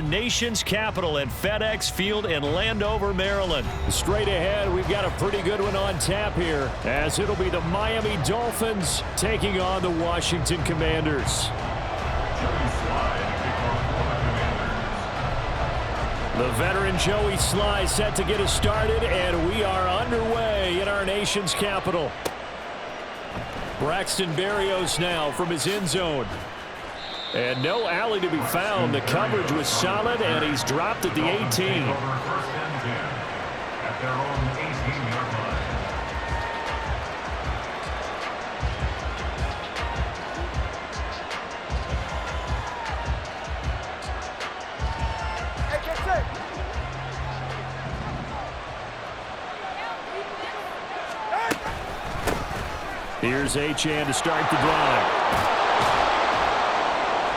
our nation's capital at FedEx Field in Landover, Maryland. Straight ahead, we've got a pretty good one on tap here, as it'll be the Miami Dolphins taking on the Washington Commanders. The veteran Joey Sly set to get us started, and we are underway in our nation's capital. Braxton Berrios now from his end zone. And no alley to be found. The coverage was solid, and he's dropped at the 18. Here's Achane to start the drive.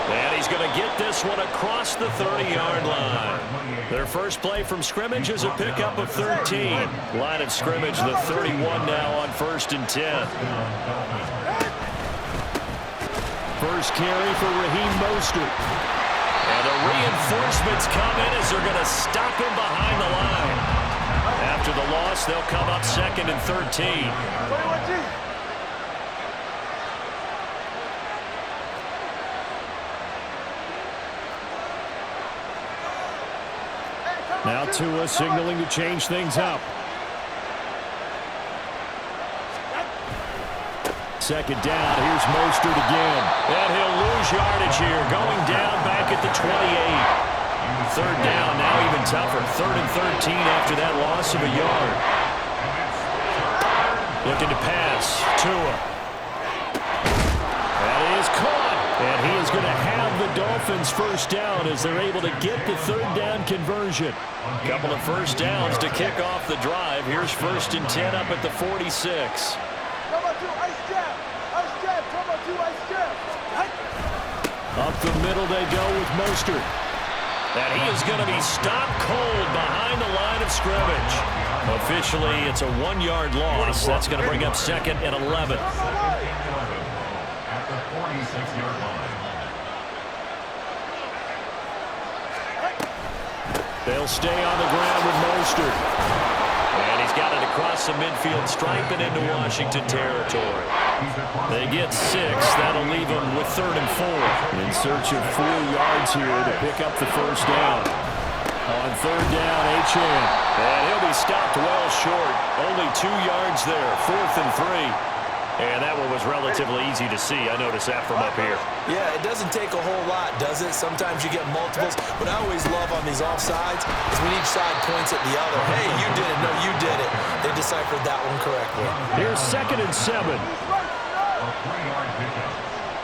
And he's going to get this one across the 30-yard line. Their first play from scrimmage is a pickup of 13. Line of scrimmage, the 31 now on 1st and 10. First carry for Raheem Mostert. And the reinforcements come in as they're going to stop him behind the line. After the loss, they'll come up 2nd and 13. Now Tua signaling to change things up. Second down, here's Mostert again. And he'll lose yardage here, going down back at the 28. Third down, now even tougher. 3rd and 13 after that loss of a yard. Looking to pass, Tua. That is caught. And he is going to have the Dolphins first down as they're able to get the 3rd down conversion. A couple of first downs to kick off the drive. Here's 1st and 10 up at the 46. Up the middle they go with Mostert. And he is going to be stopped cold behind the line of scrimmage. Officially, it's a 1-yard loss. That's going to bring up 2nd and 11. At the 46-yard line. They'll stay on the ground with Mostert. And he's got it across the midfield stripe and into Washington territory. They get 6. That'll leave them with 3rd and 4. In search of 4 yards here to pick up the first down. On 3rd down, Achane. And he'll be stopped well short. Only 2 yards there. 4th and 3. And that one was relatively easy to see. I noticed that from up here. Yeah, it doesn't take a whole lot, does it? Sometimes you get multiples. What I always love on these offsides is when each side points at the other. Hey, you did it. No, you did it. They deciphered that one correctly. Here's 2nd and 7. A 3-yard pickup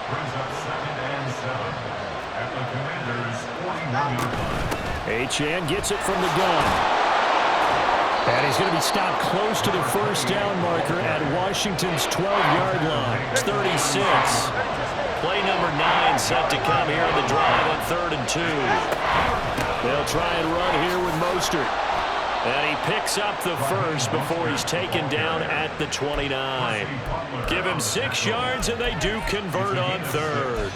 brings up 2nd and 7 at the Commanders' 41-yard line. Achane gets it from the gun. And he's going to be stopped close to the first down marker at Washington's 12-yard line. It's 36. Play number 9 set to come here on the drive on 3rd and 2. They'll try and run here with Mostert. And he picks up the first before he's taken down at the 29. Give him 6 yards, and they do convert on 3rd.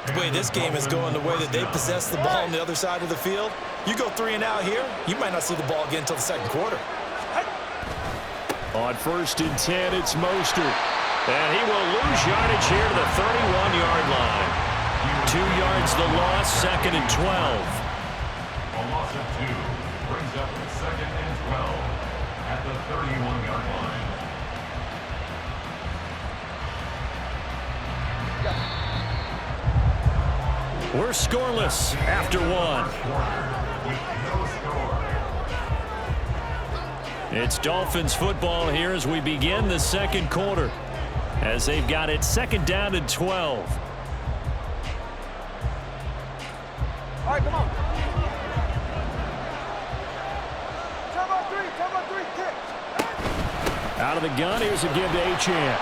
The way this game is going, the way that they possess the ball on the other side of the field, you go 3 and out here, you might not see the ball again until the 2nd quarter. On 1st and 10, it's Mostert. And he will lose yardage here to the 31-yard line. 2 yards the loss, 2nd and 12. A loss of 2 brings up 2nd and 12 at the 31-yard line. We're scoreless after 1. It's Dolphins football here as we begin the 2nd quarter, as they've got it 2nd down and 12. All right, come on. Time on 3, kick. Out of the gun, here's a give to Achane.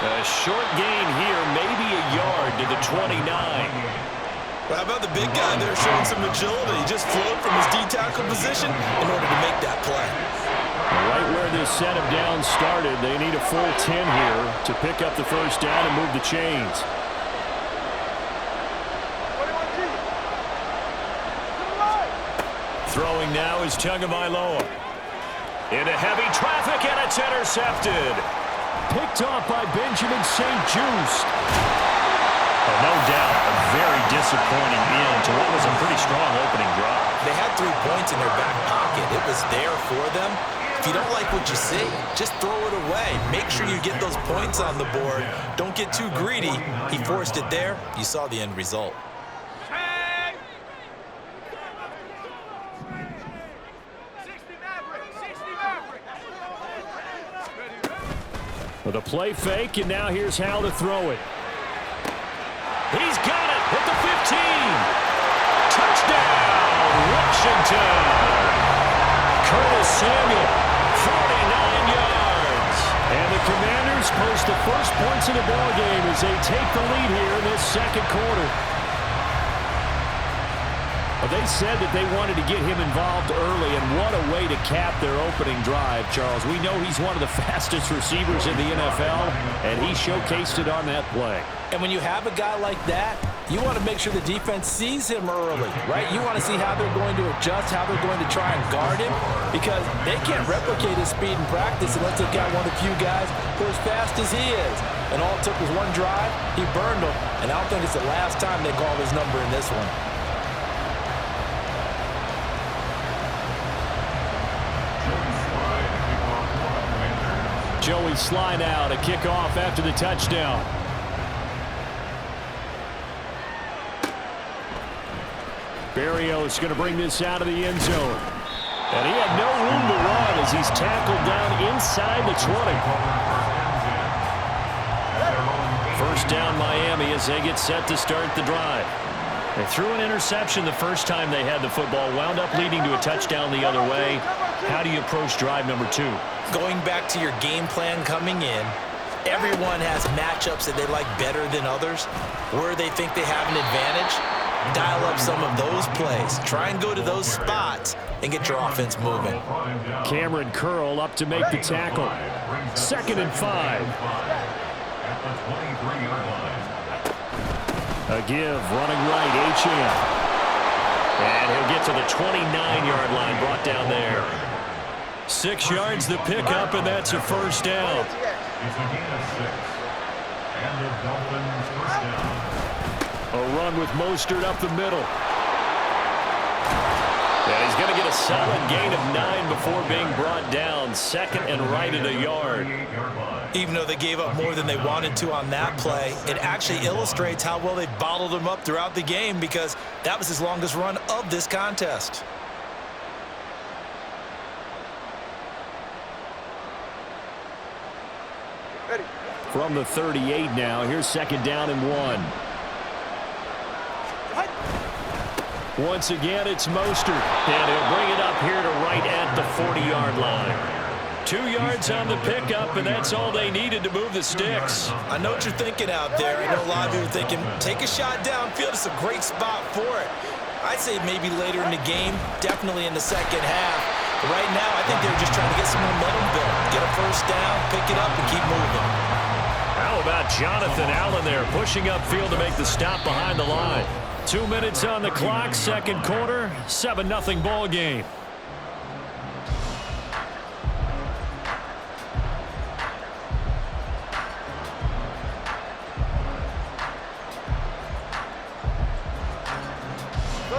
A short gain here, maybe a yard to the 29. Well, how about the big guy there showing some agility? He just flowed from his D-tackle position in order to make that play. Right where this set of downs started, they need a full 10 here to pick up the first down and move the chains. Throwing now is Tagovailoa. Into heavy traffic, and it's intercepted. Picked off by Benjamin St. Juste. No doubt, a very disappointing end to what was a pretty strong opening drive. They had 3 points in their back pocket. It was there for them. If you don't like what you see, just throw it away. Make sure you get those points on the board. Don't get too greedy. He forced it there. You saw the end result. With a play fake, and now here's how to throw it. He's got it at the 15. Touchdown, Washington. Curtis Samuel, 49 yards. And the Commanders post the first points of the ballgame as they take the lead here in this second quarter. Well, they said that they wanted to get him involved early, and what a way to cap their opening drive, Charles. We know he's one of the fastest receivers in the NFL, and he showcased it on that play. And when you have a guy like that, you want to make sure the defense sees him early, right? You want to see how they're going to adjust, how they're going to try and guard him, because they can't replicate his speed in practice unless they've got one of the few guys who are as fast as he is. And all it took was one drive, he burned them, and I don't think it's the last time they call his number in this one. Joey Sly now to kick off after the touchdown. Berrios going to bring this out of the end zone. And he had no room to run as he's tackled down inside the 20. First down Miami as they get set to start the drive. They threw an interception the first time they had the football, wound up leading to a touchdown the other way. How do you approach drive number 2? Going back to your game plan coming in, everyone has matchups that they like better than others, where they think they have an advantage. Dial up some of those plays. Try and go to those spots and get your offense moving. Cameron Curl up to make the tackle. 2nd and 5. A give, running right, Achane. And he'll get to the 29-yard line, brought down there. 6 yards the pickup, and that's a first down. It's a gain of 6. And the Dolphins first down. A run with Mostert up the middle. And he's going to get a solid gain of 9 before being brought down. 2nd and right at a yard. Even though they gave up more than they wanted to on that play, it actually illustrates how well they bottled them up throughout the game, because that was his longest run of this contest. From the 38 now, here's 2nd down and 1. Once again, it's Mostert, and he'll bring it up here to right at the 40-yard line. 2 yards on the pickup, and that's all they needed to move the sticks. I know what you're thinking out there. I know a lot of you are thinking, take a shot downfield. It's a great spot for it. I'd say maybe later in the game, definitely in the second half. But right now, I think they're just trying to get some momentum built. Get a first down, pick it up, and keep moving. How about Jonathan Allen there, pushing upfield to make the stop behind the line. 2 minutes on the clock, second quarter, 7-0 ball game.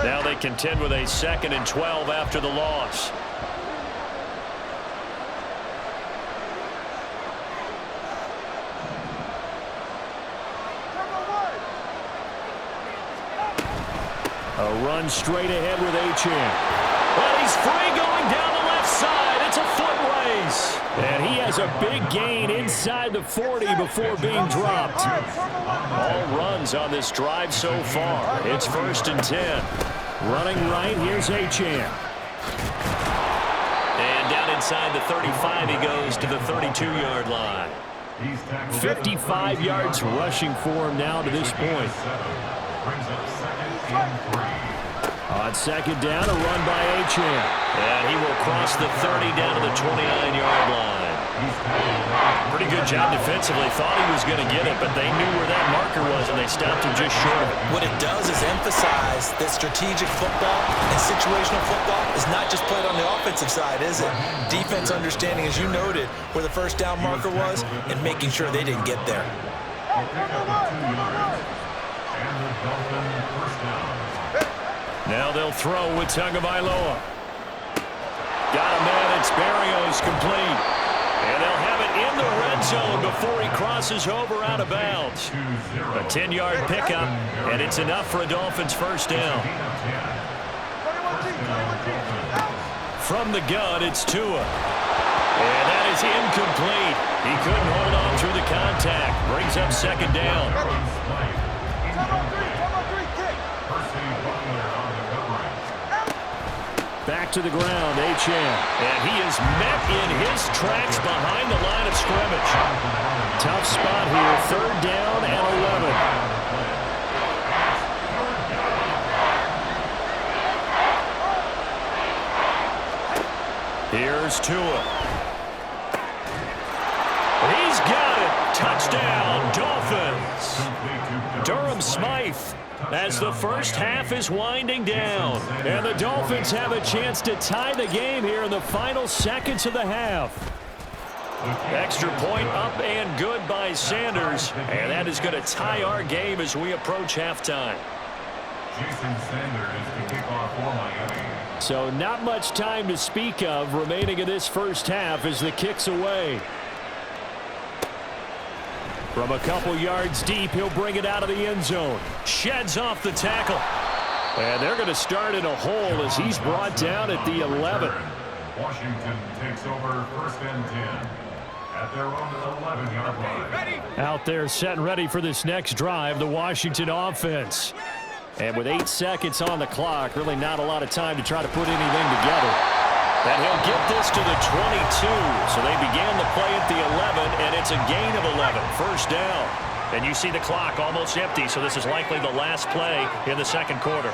Now they contend with a 2nd and 12 after the loss. A run straight ahead with Achane. Well, he's free going down the left side. It's a foot race. And he has a big gain inside the 40 before being dropped. All runs on this drive so far. It's 1st and 10. Running right, here's Achane. And down inside the 35, he goes to the 32-yard line. 55 yards rushing for him now to this point. On 2nd down, a run by Achane. And he will cross the 30 down to the 29-yard line. Pretty good job defensively. Thought he was going to get it, but they knew where that marker was, and they stopped him just short of it. What it does is emphasize that strategic football and situational football is not just played on the offensive side, is it? Defense understanding, as you noted, where the first down marker was and making sure they didn't get there. Now they'll throw with Tagovailoa. Got a man. It's Barrios complete. And they'll have it in the red zone before he crosses over out of bounds. A 10-yard pickup, and it's enough for a Dolphins first down. From the gun, it's Tua. And that is incomplete. He couldn't hold on through the contact. Brings up second down. Back to the ground, Achane. And he is met in his tracks behind the line of scrimmage. Tough spot here, third down and 11. Here's Tua. He's got it. Touchdown, Dolphins. Durham Smythe, as the first half is winding down. And the Dolphins have a chance to tie the game here in the final seconds of the half. Extra point up and good by Sanders. And that is going to tie our game as we approach halftime. Jason Sanders to kick off for Miami. So not much time to speak of remaining in this first half as the kick's away. From a couple yards deep, he'll bring it out of the end zone. Sheds off the tackle. And they're going to start in a hole as he's brought down at the 11. Washington takes over first and 10 at their own 11-yard line. Out there set and ready for this next drive, the Washington offense. And with 8 seconds on the clock, really not a lot of time to try to put anything together. And he'll get this to the 22. So they began the play at the 11, and it's a gain of 11. First down. And you see the clock almost empty, so this is likely the last play in the second quarter.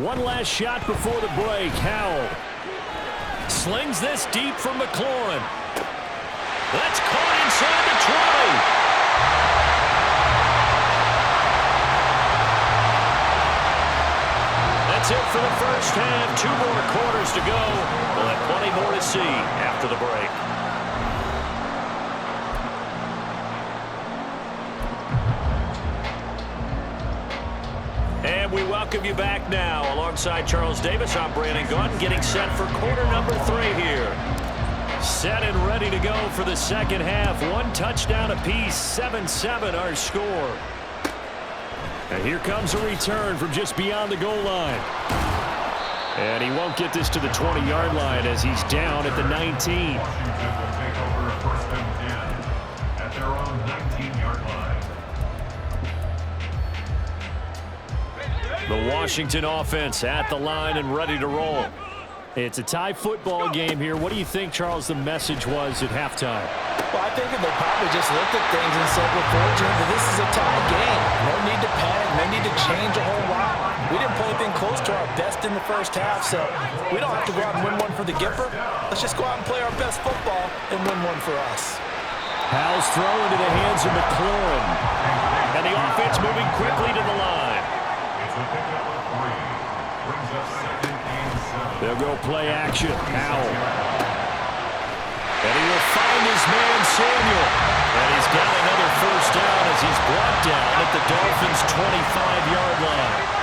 One last shot before the break. Howell slings this deep from McLaurin. That's caught inside the 20. That's it for the first half. 2 more quarters to go. We'll have plenty more to see after the break. And we welcome you back now. Alongside Charles Davis, I'm Brandon Gaudin, getting set for quarter number 3 here. Set and ready to go for the second half. 1 touchdown apiece, 7-7 our score. And here comes a return from just beyond the goal line. And he won't get this to the 20-yard line as he's down at the 19. Washington will take over first and 10 at their own 19-yard line. The Washington offense at the line and ready to roll. It's a tie football game here. What do you think, Charles, the message was at halftime? Well, I think they probably just looked at things and said, we're fortunate that this is a tie game. No need to panic, no need to change a whole lot. We didn't play anything close to our best in the first half, so we don't have to go out and win one for the Gipper. Let's just go out and play our best football and win one for us. Howell's throw into the hands of McLaurin. And the offense moving quickly to the line. It's a pickup of 3. Brings up second and 7. They'll go play action. Howell. And he will find his man, Samuel. And he's got another first down as he's brought down at the Dolphins' 25-yard line.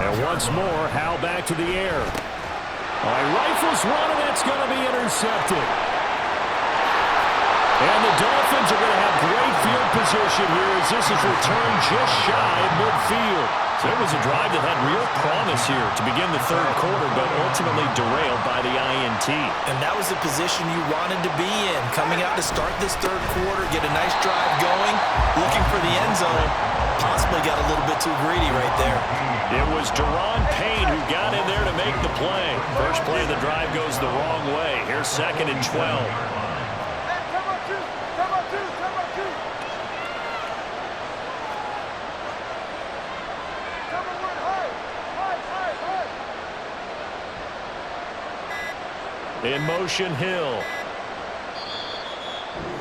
And once more, Howell back to the air. He rifles one, and that's going to be intercepted. And the Dolphins are going to have great field position here as this is returned just shy of midfield. So it was a drive that had real promise here to begin the third quarter, but ultimately derailed by the INT. And that was the position you wanted to be in. Coming out to start this third quarter, get a nice drive going, looking for the end zone. Possibly got a little bit too greedy right there. It was Deron Payne who got in there to make the play. First play of the drive goes the wrong way. Here's second and 12. In motion, Hill.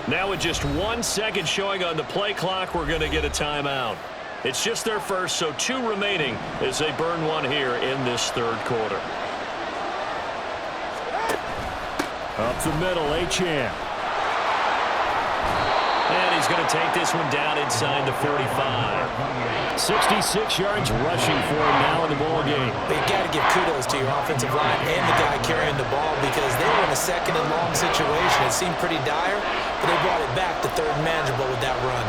Now with just 1 second showing on the play clock, we're going to get a timeout. It's just their first, so 2 remaining as they burn one here in this third quarter. Up the middle, Achane. And he's going to take this one down inside the 45. 66 yards rushing for him now in the ball game. But you got to give kudos to your offensive line and the guy carrying the ball because they were in a second and long situation. It seemed pretty dire, but they brought it back to third and manageable with that run.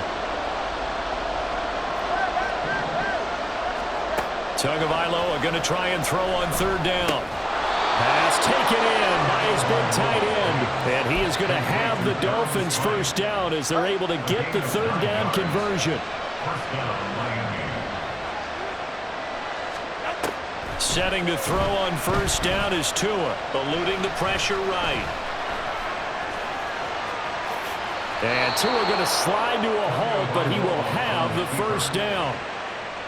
Tagovailoa going to try and throw on third down. Pass taken in by his big tight end. And he is going to have the Dolphins first down as they're able to get the third down conversion. Setting to throw on first down is Tua, eluding the pressure right. And Tua going to slide to a halt, but he will have the first down.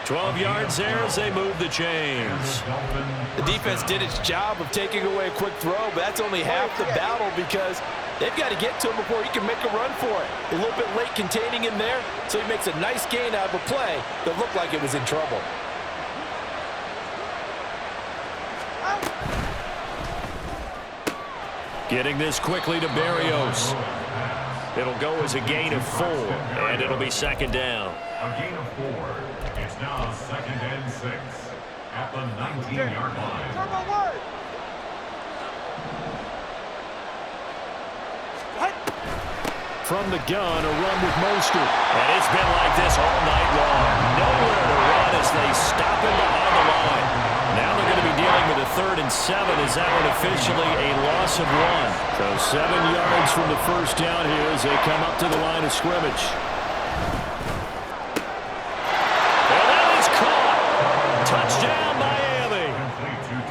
12 yards there as they move the chains. The defense did its job of taking away a quick throw, but that's only half the battle because they've got to get to him before he can make a run for it. A little bit late containing him there, so he makes a nice gain out of a play that looked like it was in trouble. Getting this quickly to Berrios. It'll go as a gain of 4, and it'll be second down. A gain of 4. It's now second and 6 at the 19-yard line. From the gun, a run with Mostert. And it's been like this all night long. Nowhere to run as they stop him behind the line. Now they're going to be dealing with a 3rd and 7 as that one officially a loss of 1. So 7 yards from the first down here as they come up to the line of scrimmage. And that is caught. Touchdown, Miami.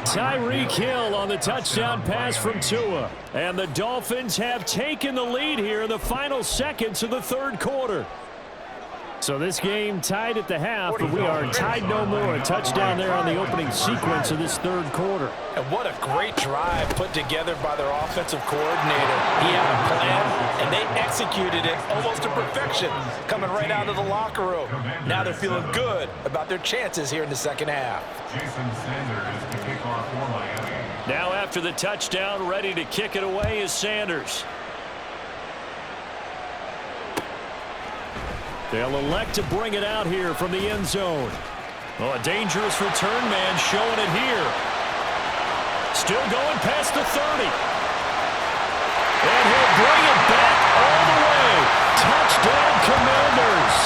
Tyreek Hill on the touchdown pass from Tua. And the Dolphins have taken the lead here in the final seconds of the third quarter. So this game tied at the half, but we are tied no more. A touchdown there on the opening sequence of this third quarter. And what a great drive put together by their offensive coordinator. He had a plan, and they executed it almost to perfection, coming right out of the locker room. Now they're feeling good about their chances here in the second half. Jason Sanders to kick off for Miami. Now after the touchdown, ready to kick it away is Sanders. They'll elect to bring it out here from the end zone. Oh, a dangerous return man showing it here. Still going past the 30. And he'll bring it back all the way. Touchdown, Commanders.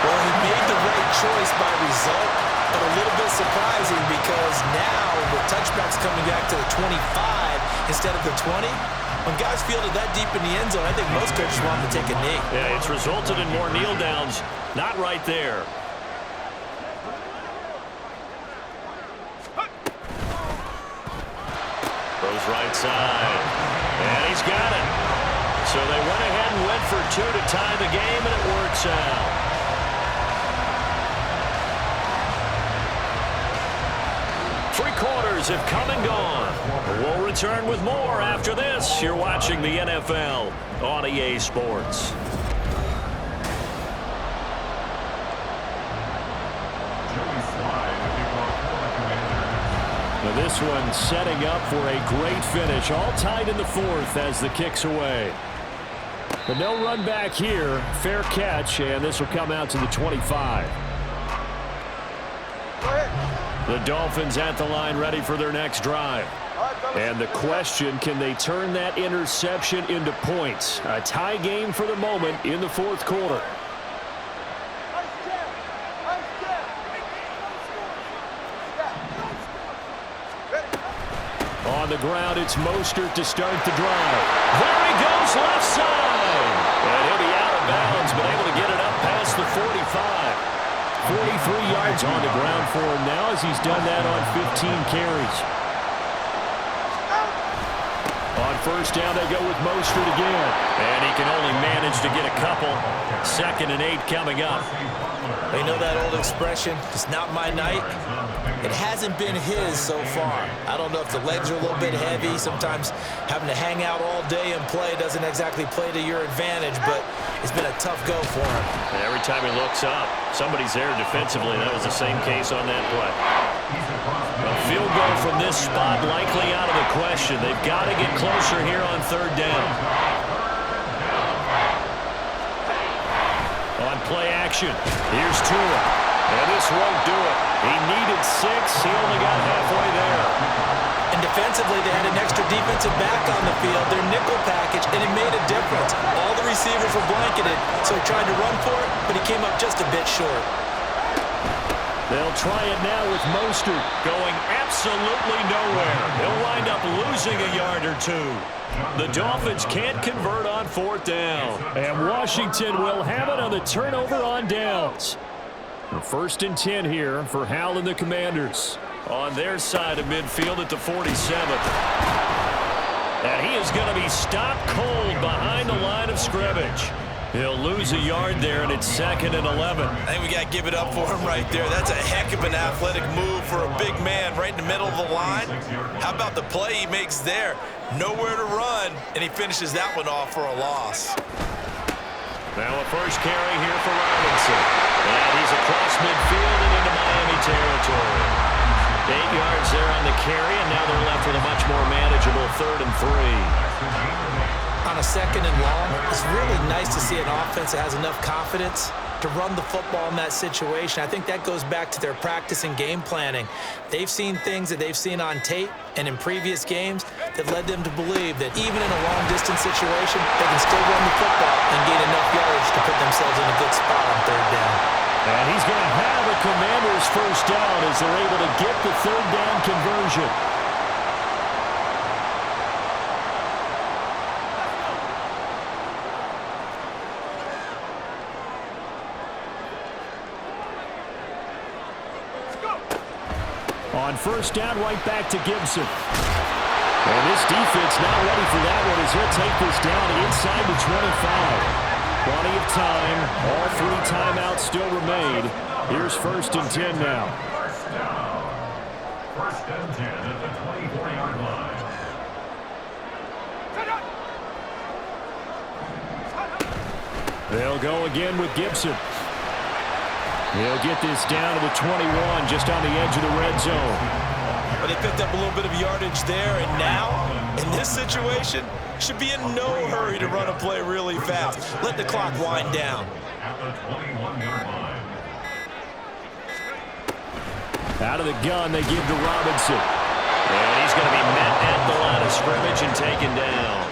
Well, he made the right choice by result, but a little bit surprising because now the touchback's coming back to the 25 instead of the 20. When guys fielded that deep in the end zone, I think most coaches want to take a knee. Yeah, it's resulted in more kneel downs. Not right there. Goes right side. And he's got it. So they went ahead and went for 2 to tie the game, and it works out. Three quarters have come and gone. We'll return with more after this. You're watching the NFL on EA Sports. Now this one setting up for a great finish. All tied in the fourth as the kick's away. But no run back here. Fair catch, and this will come out to the 25. The Dolphins at the line ready for their next drive. And the question, can they turn that interception into points? A tie game for the moment in the fourth quarter. On the ground, it's Mostert to start the drive. There he goes, left side. And he'll be out of bounds, but able to get it up past the 45. 43 yards on the ground for him now as he's done that on 15 carries. On On first down, they go with Mostert again. And he can only manage to get a couple. 2nd and 8 coming up. You know that old expression, it's not my night? It hasn't been his so far. I don't know if the legs are a little bit heavy. Sometimes having to hang out all day and play doesn't exactly play to your advantage, but it's been a tough go for him. And every time he looks up, somebody's there defensively. That was the same case on that play. A field goal from this spot likely out of the question. They've got to get closer here on 3rd down. On play action, here's Tua. And this won't do it. He needed 6. He only got halfway there. And defensively, they had an extra defensive back on the field, their nickel package, and it made a difference. All the receivers were blanketed, so he tried to run for it, but he came up just a bit short. They'll try it now with Mostert. Going absolutely nowhere. He'll wind up losing a yard or 2. The Dolphins can't convert on 4th down. And Washington will have it on the turnover on downs. 1st and 10 here for Howell and the Commanders. On their side of midfield at the 47th. And he is going to be stopped cold behind the line of scrimmage. He'll lose a yard there, and it's 2nd and 11. I think we got to give it up for him right there. That's a heck of an athletic move for a big man right in the middle of the line. How about the play he makes there? Nowhere to run, and he finishes that one off for a loss. Now a first carry here for Robinson. And he's across midfield and into Miami territory. 8 yards there on the carry, and now they're left with a much more manageable 3rd and 3. On a 2nd and long, it's really nice to see an offense that has enough confidence to run the football in that situation. I think that goes back to their practice and game planning. They've seen things that they've seen on tape and in previous games that led them to believe that even in a long-distance situation, they can still run the football and gain enough yardage to put themselves in a good spot on 3rd down. And he's going to have a Commanders first down as they're able to get the 3rd down conversion. On first down, right back to Gibson. And this defense not ready for that one as he'll take this down inside the 25. Plenty of time. All 3 timeouts still remain. Here's 1st and 10 now. First down. 1st and 10 at the 24-yard line. They'll go again with Gibson. He'll get this down to the 21, just on the edge of the red zone. But they picked up a little bit of yardage there, and now, in this situation, should be in no hurry to run a play really fast. Let the clock wind down. At the 21-yard line. Out of the gun, they give to Robinson. And he's going to be met at the line of scrimmage and taken down.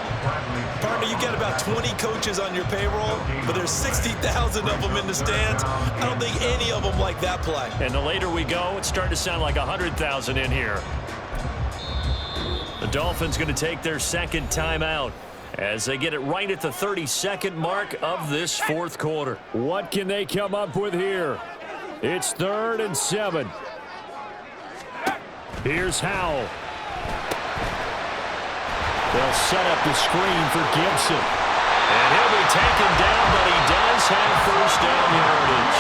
Partner, you got about 20 coaches on your payroll, but there's 60,000 of them in the stands. I don't think any of them like that play. And the later we go, it's starting to sound like 100,000 in here. The Dolphins going to take their 2nd timeout as they get it right at the 32nd mark of this 4th quarter. What can they come up with here? It's 3rd and 7. Here's Howell. They'll set up the screen for Gibson. And he'll be taken down, but he does have first down yardage.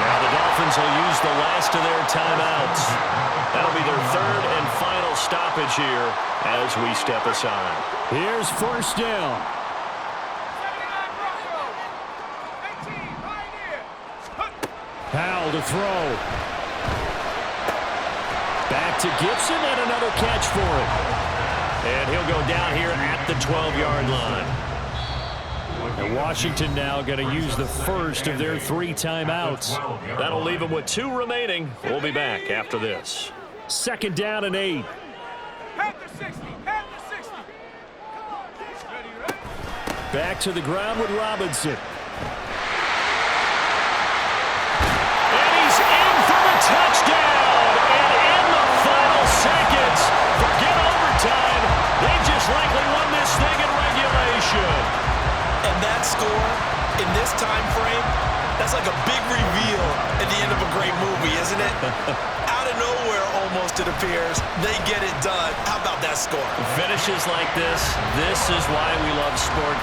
Now the Dolphins will use the last of their timeouts. That'll be their 3rd and final stoppage here as we step aside. Here's first down. Howell to throw. Back to Gibson and another catch for it. And he'll go down here at the 12-yard line. And Washington now going to use the first of their 3 timeouts. That'll leave them with 2 remaining. We'll be back after this. 2nd down and 8. Back to the ground with Robinson. And he's in for the touchdown. And in the final seconds, forget overtime. They just likely won this thing in regulation. And that score, in this time frame, that's like a big reveal at the end of a great movie, isn't it? Out of nowhere, almost, it appears. They get it done. How about that score? Finishes like this is why we love sport